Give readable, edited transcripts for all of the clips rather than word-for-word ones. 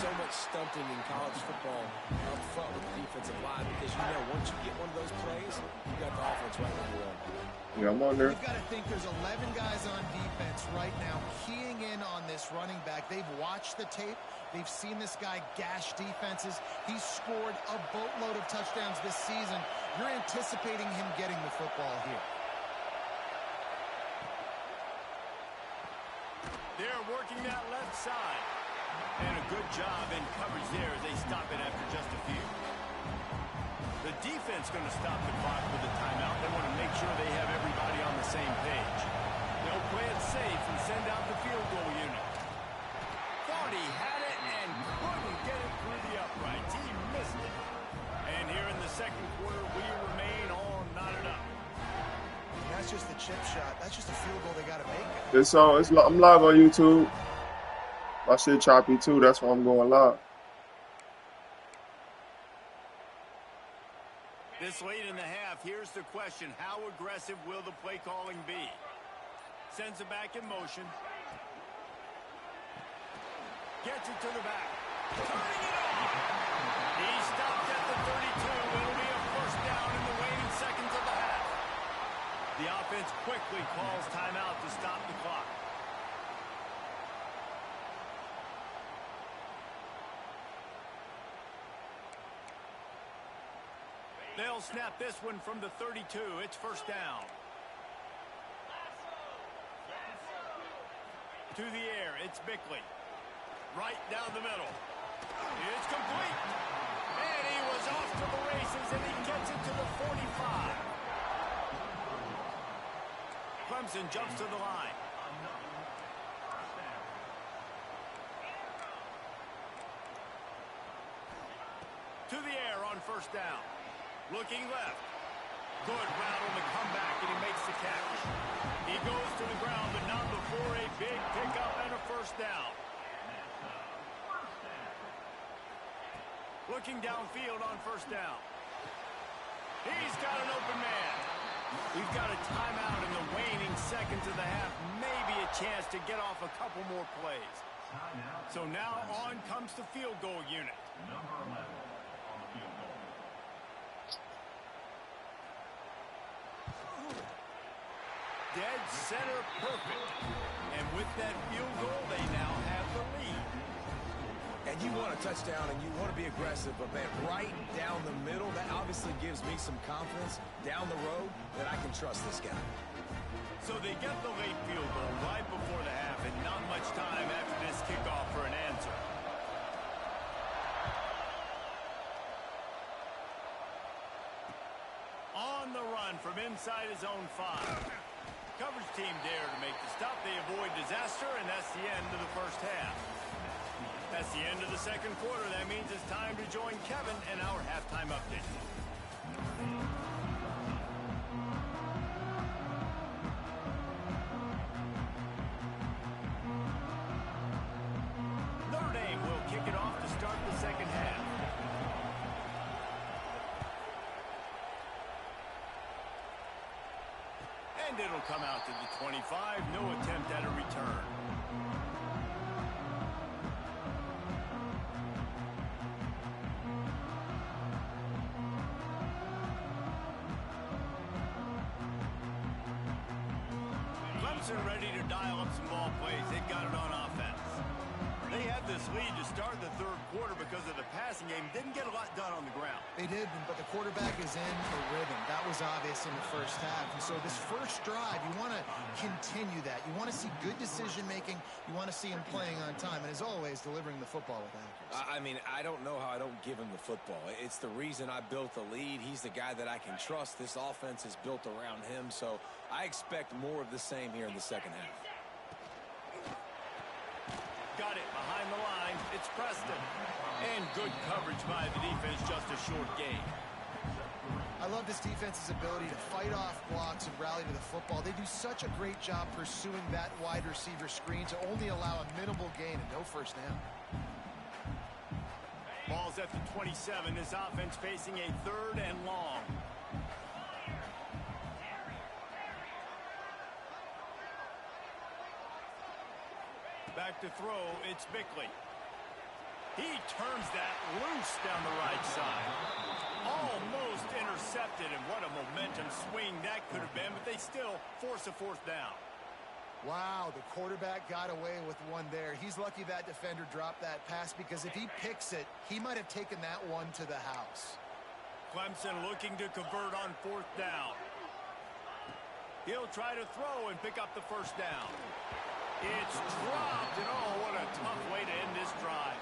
so much stunting in college football up front with the defensive line because you know once you get one of those plays, you got the offense right where you want. Yeah, I'm on there. You've got to think there's 11 guys on defense right now keying in on this running back. They've watched the tape. They've seen this guy gash defenses. He's scored a boatload of touchdowns this season. You're anticipating him getting the football here. They're working that left side. And a good job in coverage there as they stop it after just a few. The defense going to stop the clock with a timeout. They want to make sure they have everybody on the same page. They'll play it safe and send out the field goal unit. Thought he had it and couldn't get it through the uprights. He missed it. And here in the second quarter, we remain all knotted up. That's just the chip shot. That's just a field goal they got to make. I'm live on YouTube. My shit choppy too. That's why I'm going live. This late in the half, here's the question. How aggressive will the play calling be? Sends it back in motion. Gets it to the back. Turning it on. He stopped at the 32. It'll be a first down in the waning seconds of the half. The offense quickly calls timeout to stop the clock. They'll snap this one from the 32. It's first down. To the air, it's Bickley. Right down the middle. It's complete. And he was off to the races, and he gets it to the 45. Clemson jumps to the line. To the air on first down. Looking left. Good route on the comeback, and he makes the catch. He goes to the ground, but not before a big pickup and a first down. Looking downfield on first down. He's got an open man. We've got a timeout in the waning seconds of the half. Maybe a chance to get off a couple more plays. So now on comes the field goal unit. Number 11 on the field goal. Dead center perfect. And with that field goal, they now have the lead. And you want a touchdown and you want to be aggressive, but man, right down the middle, that obviously gives me some confidence down the road that I can trust this guy. So they get the late field goal right before the half, and not much time after this kickoff for an answer. On the run from inside his own 5. Coverage team there to make the stop. They avoid disaster, and that's the end of the first half. That's the end of the second quarter. That means it's time to join Kevin and our halftime update. Notre Dame will kick it off to start the second half. And it'll come out to the 25. No attempt at a return. Clemson ready to dial up some ball plays. They got it on offense. They had this lead to start the third quarter because of the passing game. Didn't get a lot done on the ground. They did, but the quarterback is in a rhythm. That was obvious in the first half. And so this first drive, you want to continue that. You want to see good decision-making. You want to see him playing on time. And as always, delivering the football with accuracy. I mean, I don't know how I don't give him the football. It's the reason I built the lead. He's the guy that I can trust. This offense is built around him. So I expect more of the same here in the second half. Got it behind the line. It's Preston. And good coverage by the defense, just a short gain. I love this defense's ability to fight off blocks and rally to the football. They do such a great job pursuing that wide receiver screen to only allow a minimal gain and no first down. Ball's at the 27. This offense facing a third and long. Back to throw, it's Bickley. He turns that loose down the right side. Almost intercepted, and what a momentum swing that could have been, but they still force a fourth down. Wow, the quarterback got away with one there. He's lucky that defender dropped that pass, because if he picks it, he might have taken that one to the house. Clemson looking to convert on fourth down. He'll try to throw and pick up the first down. It's dropped, and oh, what a tough way to end this drive.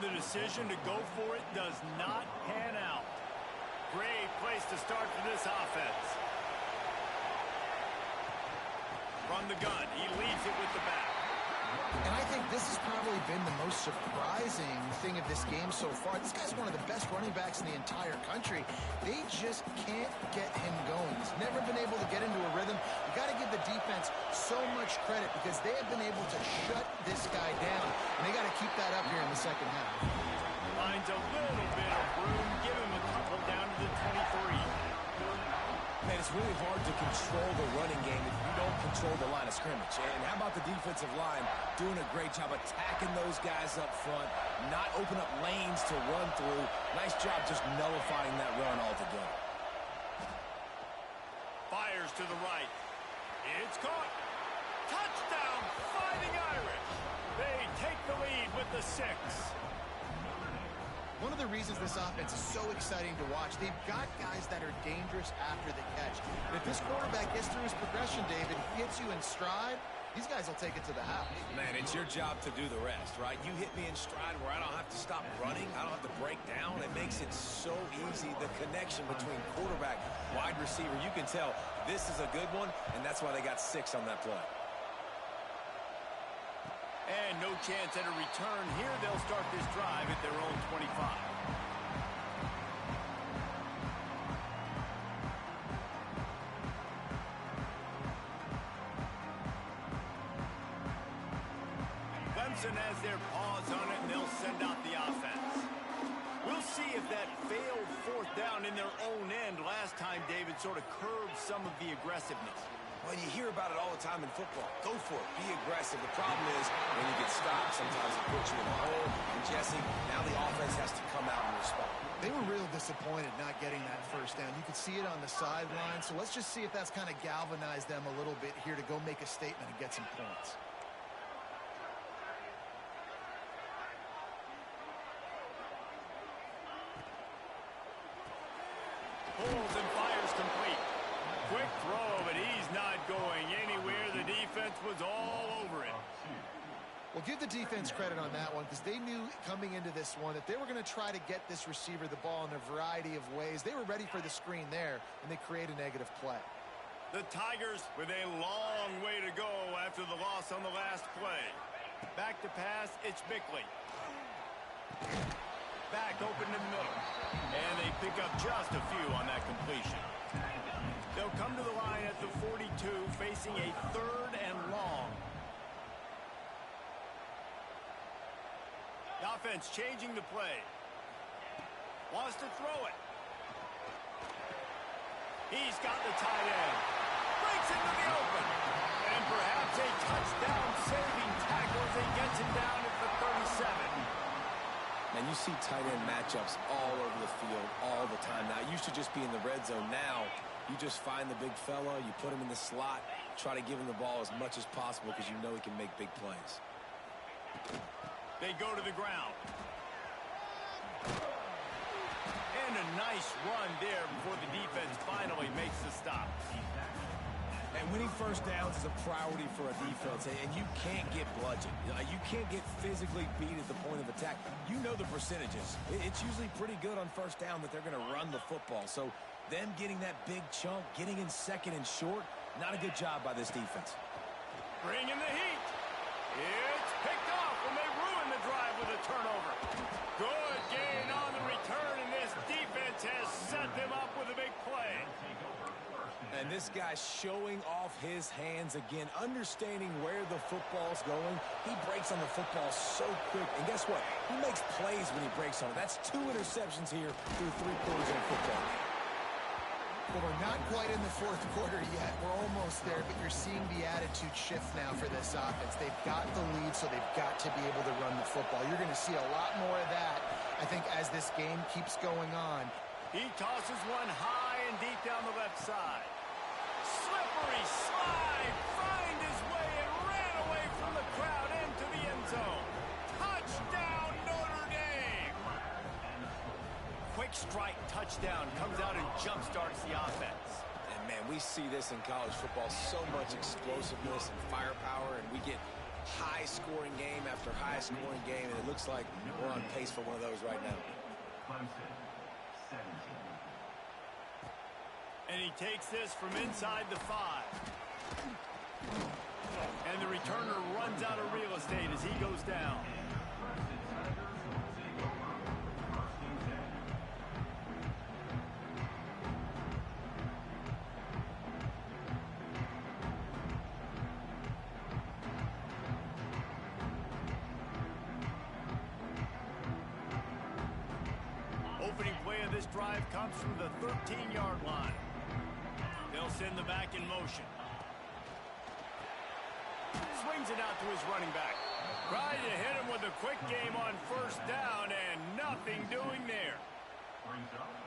The decision to go for it does not pan out. Great place to start for this offense. From the gun, he leads it with the back. And I think this has probably been the most surprising thing of this game so far. This guy's one of the best running backs in the entire country. They just can't get him going. He's never been able to get into a rhythm. You got to give the defense so much credit, because they have been able to shut this guy down, and they got to keep that up here in the second half. Finds a little bit of room. Give him a couple down to the 23. Man, it's really hard to control the running game if you don't control the line of scrimmage. And how about the defensive line doing a great job attacking those guys up front, not open up lanes to run through. Nice job just nullifying that run altogether. Fires to the right. It's caught. Touchdown, Fighting Irish. They take the lead with the 6. One of the reasons this offense is so exciting to watch, they've got guys that are dangerous after the catch. And if this quarterback gets through his progression, David, hits you in stride, these guys will take it to the house. Man, it's your job to do the rest, right? You hit me in stride where I don't have to stop running. I don't have to break down. It makes it so easy. The connection between quarterback, wide receiver, you can tell this is a good one, and that's why they got 6 on that play. And no chance at a return here. They'll start this drive at their own 25. Clemson has their paws on it, and they'll send out the offense. We'll see if that failed fourth down in their own end last time, David, sort of curbed some of the aggressiveness. Well, you hear about it all the time in football. Go for it. Be aggressive. The problem is when you get stopped, sometimes it puts you in a hole. And, Jesse, now the offense has to come out and respond. They were real disappointed not getting that first down. You could see it on the sideline. So let's just see if that's kind of galvanized them a little bit here to go make a statement and get some points. Pulls and fires complete. Quick throw, but he's not going anywhere. The defense was all over it. Well, give the defense credit on that one, because they knew coming into this one that they were going to try to get this receiver the ball in a variety of ways. They were ready for the screen there, and they create a negative play. The Tigers with a long way to go after the loss on the last play. Back to pass, it's Bickley. Back open in the middle. And they pick up just a few on that completion. They'll come to the line at the 42, facing a 3rd and long. The offense changing the play. Wants to throw it. He's got the tight end. Breaks into the open. And perhaps a touchdown-saving tackle as he gets him down at the 37. Man, you see tight end matchups all over the field all the time. Now, it used to just be in the red zone. Now, you just find the big fella, you put him in the slot, try to give him the ball as much as possible because you know he can make big plays. They go to the ground. And a nice run there before the defense finally makes the stop. And winning first downs is a priority for a defense, and you can't get bludgeoned. You can't get physically beat at the point of attack. You know the percentages. It's usually pretty good on first down that they're going to run the football. So them getting that big chunk, getting in second and short, not a good job by this defense. Bringing the heat. It's picked off when they ruin the drive with a turnover. Good gain on the return, and this defense has set them up with a big play. And this guy's showing off his hands again, understanding where the football's going. He breaks on the football so quick. And guess what? He makes plays when he breaks on it. That's 2 interceptions here through 3 quarters of football. Well, we're not quite in the fourth quarter yet. We're almost there, but you're seeing the attitude shift now for this offense. They've got the lead, so they've got to be able to run the football. You're going to see a lot more of that, I think, as this game keeps going on. He tosses one high and deep down the left side. Slippery slide, find his way and ran away from the crowd into the end zone. Touchdown, Notre Dame! Quick strike touchdown comes out and jump-starts the offense. And, man, we see this in college football, so much explosiveness and firepower, and we get high-scoring game after high-scoring game, and it looks like we're on pace for one of those right now. And he takes this from inside the 5. And the returner runs out of real estate as he goes down. Opening play of this drive comes from the 13-yard line. They'll send the back in motion. Swings it out to his running back. Trying to hit him with a quick game on first down, and nothing doing there.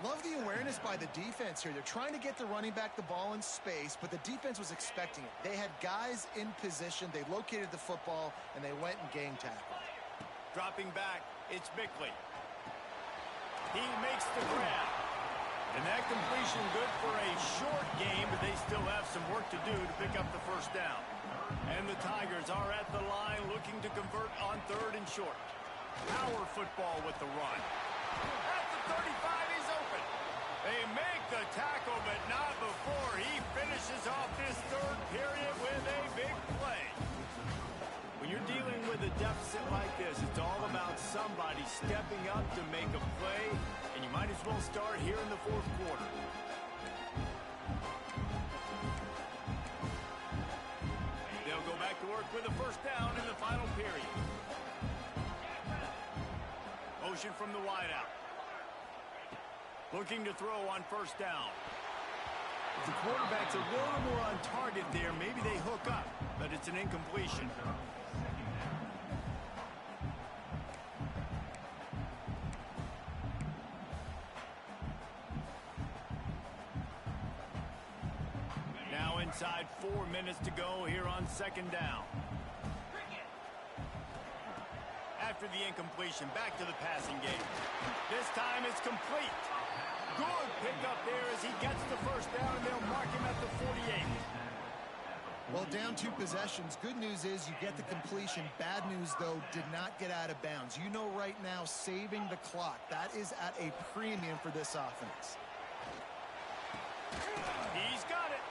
Love the awareness by the defense here. They're trying to get the running back the ball in space, but the defense was expecting it. They had guys in position. They located the football, and they went and gang tackled. Dropping back, it's Bickley. He makes the grab. And that completion good for a short game, but they still have some work to do to pick up the first down. And the Tigers are at the line looking to convert on 3rd and short. Power football with the run. At the 35, he's open. They make the tackle, but not before he finishes off this 3rd period with a big play. When you're dealing with a deficit like this, it's all about somebody stepping up to make a play, and you might as well start here in the 4th quarter. They'll go back to work with a first down in the final period. Motion from the wideout. Looking to throw on first down. If the quarterback's a little more on target there, maybe they hook up, but it's an incompletion. Now inside 4 minutes to go here on 2nd down. After the incompletion, back to the passing game. This time it's complete. Good pickup there as he gets the first down, and they'll mark him at the 48. Well, down 2 possessions. Good news is you get the completion. Bad news, though, did not get out of bounds. You know right now, saving the clock. That is at a premium for this offense. He's got it.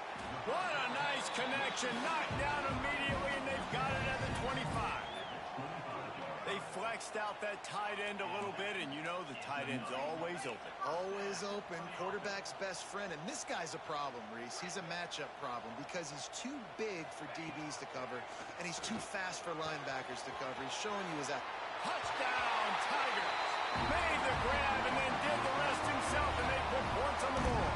What a nice connection. Knocked down immediately, and they've got it at the 25. They flexed out that tight end a little bit, and you know the tight end's always open. Always open. Quarterback's best friend. And this guy's a problem, Reese. He's a matchup problem because he's too big for DBs to cover, and he's too fast for linebackers to cover. He's showing you his touchdown, Tigers. Made the grab and then did the rest himself, and they put points on the board.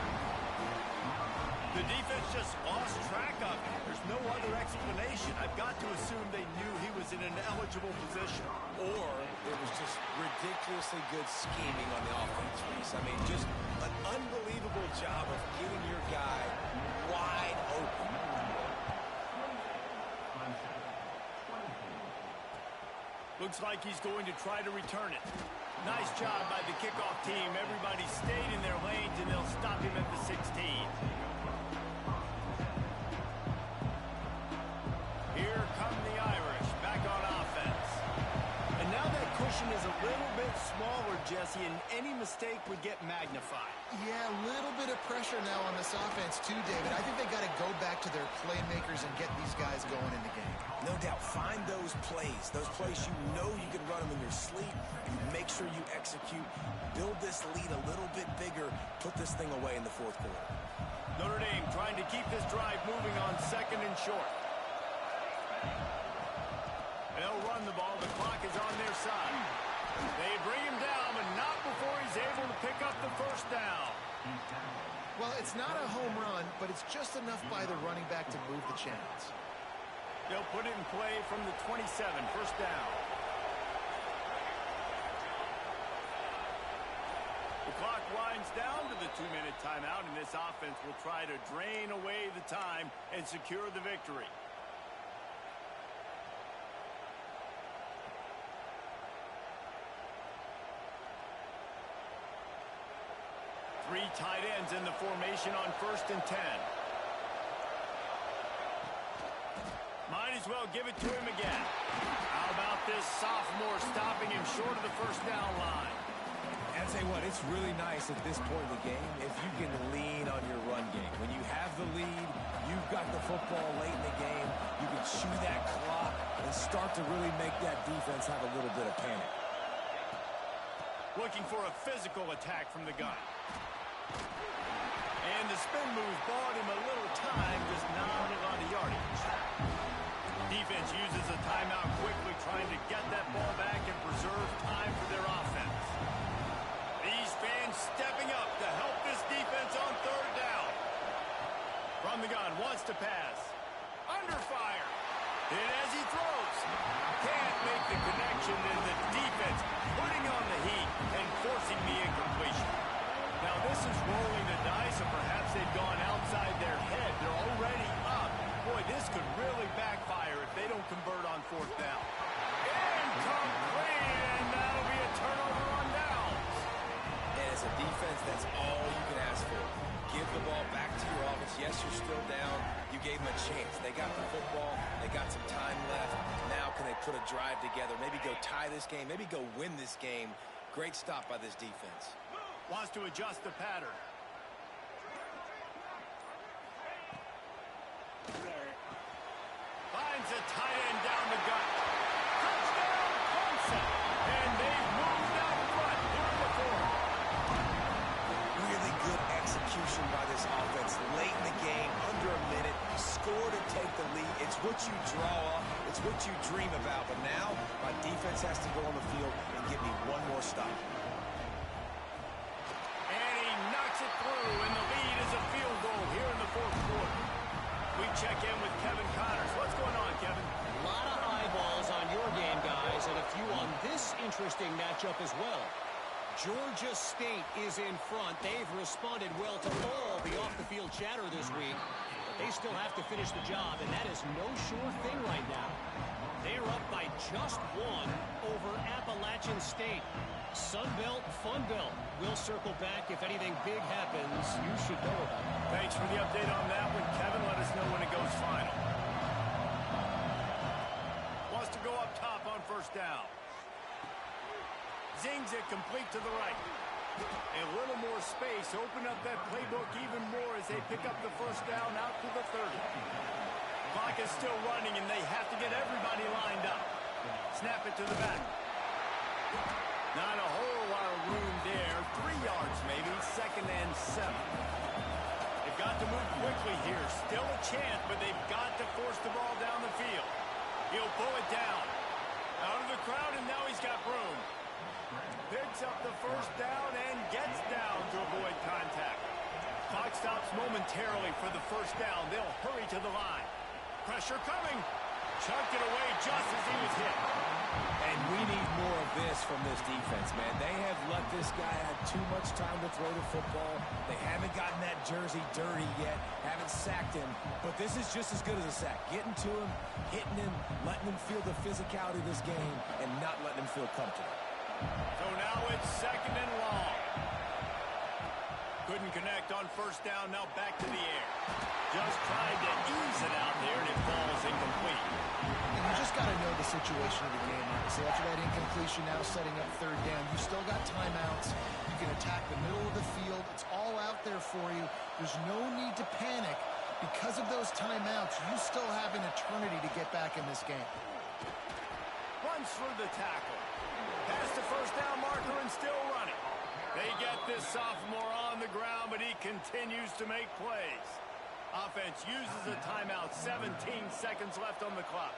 The defense just lost track of him. There's no other explanation. I've got to assume they knew he was in an eligible position. Or it was just ridiculously good scheming on the offense, Reese. I mean, just an unbelievable job of getting your guy wide open. Looks like he's going to try to return it. Nice job by the kickoff team. Everybody stayed in their lanes, and they'll stop him at the 16. Here come the Irish, back on offense. And now that cushion is a little bit smaller, Jesse, and any mistake would get magnified. Yeah, a little bit of pressure now on this offense too, David. I think they got to go back to their playmakers and get these guys going in the game. No doubt, find those plays you know you can run them in your sleep. You make sure you execute, build this lead a little bit bigger, put this thing away in the 4th quarter. Notre Dame trying to keep this drive moving on 2nd and short. They'll run the ball. The clock is on their side. They bring him down, but not before he's able to pick up the first down. Well, it's not a home run, but it's just enough by the running back to move the chains. They'll put it in play from the 27, first down. The clock winds down to the 2-minute timeout, and this offense will try to drain away the time and secure the victory. Three tight ends in the formation on 1st and 10. Might as well give it to him again. How about this sophomore stopping him short of the first down line? And I'll tell you what, it's really nice at this point in the game if you can lean on your run game. When you have the lead, you've got the football late in the game, you can chew that clock and start to really make that defense have a little bit of panic. Looking for a physical attack from the gun. And the spin move bought him a little time, just nodded on the yardage. Defense uses a timeout quickly, trying to get that ball back and preserve time for their offense. These fans stepping up to help this defense on 3rd down. From the gun, wants to pass. Under fire. Hit as he throws. Can't make the connection, and the defense putting on the heat and forcing the incompletion. Now this is rolling the dice, and perhaps they've gone outside their head. They're already up. Boy, this could really backfire if they don't convert on 4th down. Incomplete, and that'll be a turnover on downs. And as a defense, that's all you can ask for. Give the ball back to your offense. Yes, you're still down. You gave them a chance. They got the football. They got some time left. Now can they put a drive together? Maybe go tie this game. Maybe go win this game. Great stop by this defense. Wants to adjust the pattern. Finds a tight end down the gut. Touchdown, Clemson. And they've moved out front here in the 4th. Really good execution by this offense. Late in the game, under a minute, score to take the lead. It's what you draw up. It's what you dream about. But now, my defense has to go on the field and give me one more stop. It through, and the lead is a field goal here in the 4th quarter. We check in with Kevin Connors. What's going on, Kevin? A lot of eyeballs on your game, guys, and a few on this interesting matchup as well. Georgia State is in front. They've responded well to all the off-the-field chatter this week, but they still have to finish the job, and that is no sure thing right now. They're up by just 1 over Appalachian State. Sunbelt, Funbelt. We'll circle back if anything big happens. You should know about it. Thanks for the update on that one, Kevin. Let us know when it goes final. Wants to go up top on 1st down. Zings it complete to the right. A little more space. Open up that playbook even more as they pick up the 1st down out to the 30. Clock is still running, and they have to get everybody lined up. Snap it to the back. Not a whole lot of room there. 3 yards maybe. 2nd and 7. They've got to move quickly here. Still a chance, but they've got to force the ball down the field. He'll pull it down. Out of the crowd, and now he's got room. Picks up the 1st down and gets down to avoid contact. Clock stops momentarily for the 1st down. They'll hurry to the line. Pressure coming. Chucked it away just as he was hit. And we need more of this from this defense, man. They have let this guy have too much time to throw the football. They haven't gotten that jersey dirty yet, haven't sacked him. But this is just as good as a sack. Getting to him, hitting him, letting him feel the physicality of this game, and not letting him feel comfortable. So now it's 2nd and long. Couldn't connect on 1st down, now back to the air. Just tried to ease it out there, and it falls incomplete. And you just got to know the situation of the game, obviously. After that incompletion, now setting up 3rd down. You still got timeouts. You can attack the middle of the field. It's all out there for you. There's no need to panic. Because of those timeouts, you still have an eternity to get back in this game. Runs through the tackle. Past the 1st down marker and still running. They get this sophomore on the ground, but he continues to make plays. Offense uses a timeout. 17 seconds left on the clock.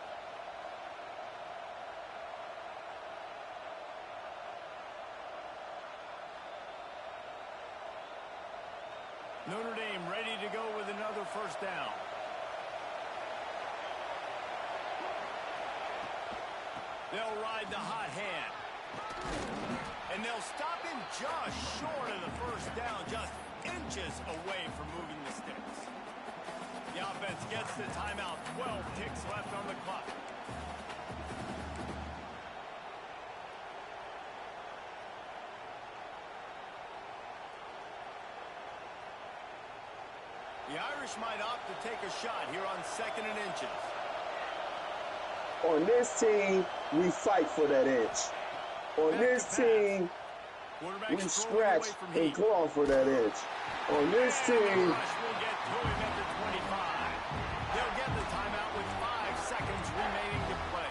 Notre Dame ready to go with another first down. They'll ride the hot hand. And they'll stop him just short of the first down, just inches away from moving the sticks. The offense gets the timeout. 12 ticks left on the clock. The Irish might opt to take a shot here on 2nd and inches. On this team, we fight for that inch. On this team, we scratch and claw for that inch. On this team, Rush will get to him at the 25. They'll get the timeout with 5 seconds remaining to play.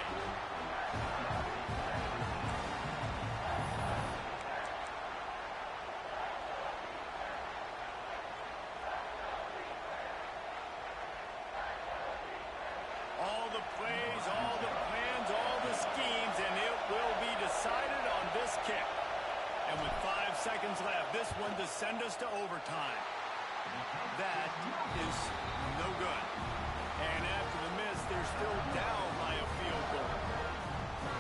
All the plays, all the plans, all the schemes, and it will be decided on this kick. And with 5 seconds left, this one to send us to overtime. That is no good. And after the miss, they're still down by a field goal.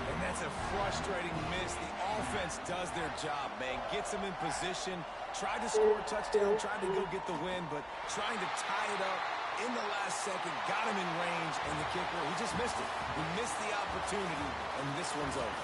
And that's a frustrating miss. The offense does their job, man. Gets them in position, tried to score a touchdown, tried to go get the win, but trying to tie it up in the last second, got him in range, and the kicker, he just missed it. He missed the opportunity, and this one's over.